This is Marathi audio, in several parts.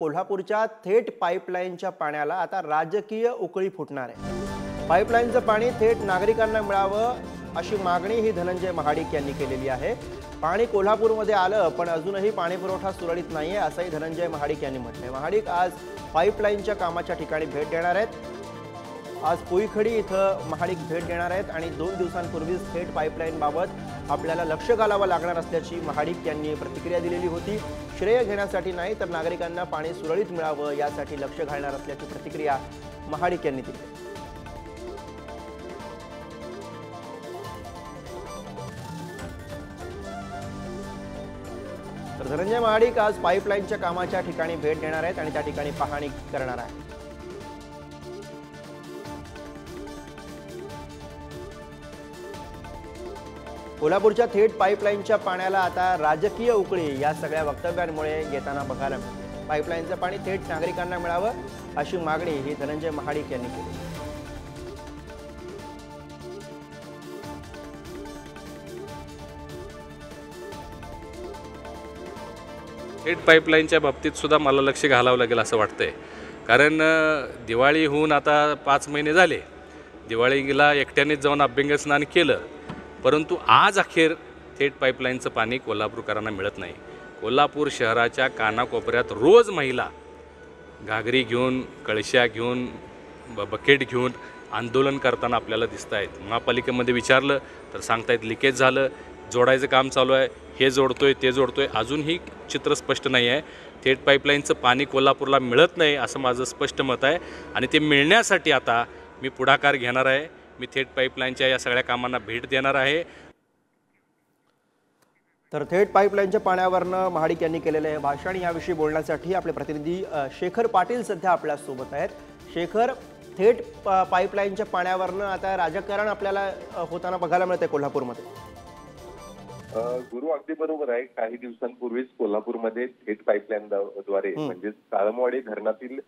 कोल्हापूरच्या थेट पाईपलाईनच्या पाण्याला आता राजकीय उकळी फुटणार आहे। पाईपलाईनचं पाणी थेट नागरिकांना मिळावं अशी मागणी ही धनंजय महाडिक यांनी केलेली आहे। पाणी कोल्हापूरमध्ये आलं पण अजूनही पाणी पुरवठा सुरळीत नाहीये असंही धनंजय महाडिक यांनी म्हटलंय। महाडिक आज पाईपलाईनच्या कामाच्या ठिकाणी भेट देणार आहेत। आज पुईखडी इथं महाडिक भेट देणार आहेत आणि 2 दिवसांपूर्वीच थेट पाईपलाईन बाबत आपल्याला लक्ष घालावं लागणार असल्याची महाडिक यांनी प्रतिक्रिया दिलेली होती। श्रेय घेण्यासाठी नाही तर नागरिकांना पाणी सुरळीत मिळावं यासाठी लक्ष घालणार असल्याची प्रतिक्रिया महाडिक यांनी दिली। तर धनंजय महाडिक आज पाईपलाईनच्या कामाच्या ठिकाणी भेट देणार आहेत आणि त्या ठिकाणी पाहणी करणार आहेत। कोल्हापूरच्या थेट पाईपलाईनच्या पाण्याला आता राजकीय उकळी या सगळ्या वक्तव्यांमुळे येताना बघायला मिळते। पाईपलाईनचं पाणी थेट नागरिकांना मिळावं अशी मागणी ही धनंजय महाडिक यांनी केली। थेट पाईपलाईनच्या बाबतीत सुद्धा मला लक्ष घालावं लागेल असं वाटतंय, कारण दिवाळी होऊन आता 5 महिने झाले। दिवाळीला एकट्यानेच जाऊन अभ्यंगस्नान केलं, परंतु आज अखेर थेट पाईपलाईनचं पाणी कोल्हापूरकरांना मिळत नाही। कोल्हापूर शहराच्या कानाकोपऱ्यात रोज महिला घागरी घेऊन, कळशा घेऊन, बकेट घेऊन आंदोलन करताना आपल्याला दिसत आहेत। महापालिकेमध्ये विचारलं तर सांगतायत लिकेज झालं, जोडायचं काम चालू आहे, हे जोडतोय ते जोडतोय, अजूनही चित्र स्पष्ट नाही आहे। थेट पाईपलाईनचं पाणी कोल्हापूरला मिळत नाही असं माझं स्पष्ट मत आहे आणि ते मिळण्यासाठी आता मी पुढाकार घेणार आहे। मी थेट पाईपलाईनच्या या सगळ्या कामांना भेट देणार आहे। तर थेट पाईपलाईनच्या पाण्यावरनं महाडिक यांनी केलेले हे भाषण याविषयी बोलण्यासाठी आपले प्रतिनिधी शेखर पाटील सध्या आपल्या सोबत आहेत। शेखर, थेट पाईपलाईनच्या पाण्यावरनं आता राजकारण आपल्याला होताना बघायला मिळतंय कोल्हापूरमध्ये। गुरु अगदी बरोबर आहे। काही दिवसांपूर्वीच कोल्हापूरमध्ये थेट पाईपलाईन द्वारे म्हणजे काळमवाडी धरणातील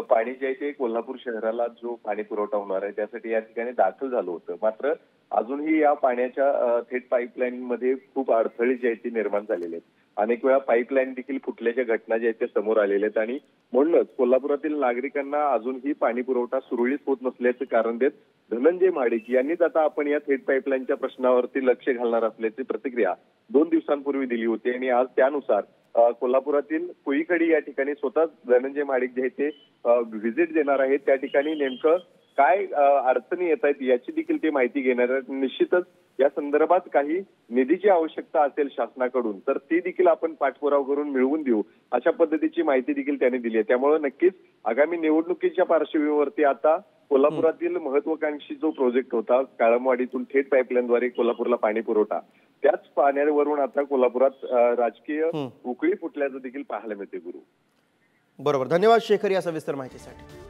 पाणी जे आहे ते कोल्हापूर शहराला जो पाणी पुरवठा होणार आहे त्यासाठी या ठिकाणी दाखल झालं होतं। मात्र अजूनही या पाण्याच्या थेट पाईपलाईन मध्ये खूप अडथळे जे आहेत ते निर्माण झालेले आहेत। अनेक वेळा पाईपलाईन देखील फुटल्याच्या घटना ज्या आहेत त्या समोर आलेल्या आहेत आणि म्हणूनच कोल्हापुरातील नागरिकांना अजूनही पाणी पुरवठा सुरळीत होत नसल्याचं कारण देत धनंजय महाडिक यांनीच आता आपण या थेट पाईपलाईनच्या प्रश्नावरती लक्ष घालणार असल्याची प्रतिक्रिया 2 दिवसांपूर्वी दिली होती आणि आज त्यानुसार कोल्हापुरातील पुईखडी या ठिकाणी स्वतः धनंजय महाडिक जे आहे ते व्हिजिट देणार आहेत। त्या ठिकाणी नेमकं काय अडचणी येत आहेत याची देखील ते माहिती घेणार आहेत। निश्चितच या संदर्भात काही निधीची आवश्यकता असेल शासनाकडून तर ती देखील आपण पाठपुरावा करून मिळवून देऊ अशा पद्धतीची माहिती देखील त्यांनी दिली आहे। त्यामुळे नक्कीच आगामी निवडणुकीच्या पार्श्वभूमीवरती आता कोल्हापुरातील महत्वाकांक्षी जो प्रोजेक्ट होता काळमवाडीतून थेट पाईपलाईनद्वारे कोल्हापूरला पाणी पुरवठा त्याच पाण्यावरून आता कोल्हापुरात राजकीय उकळी फुटल्याचं देखील पाहायला मिळते। गुरु बरोबर, धन्यवाद शेखर या सविस्तर माहितीसाठी।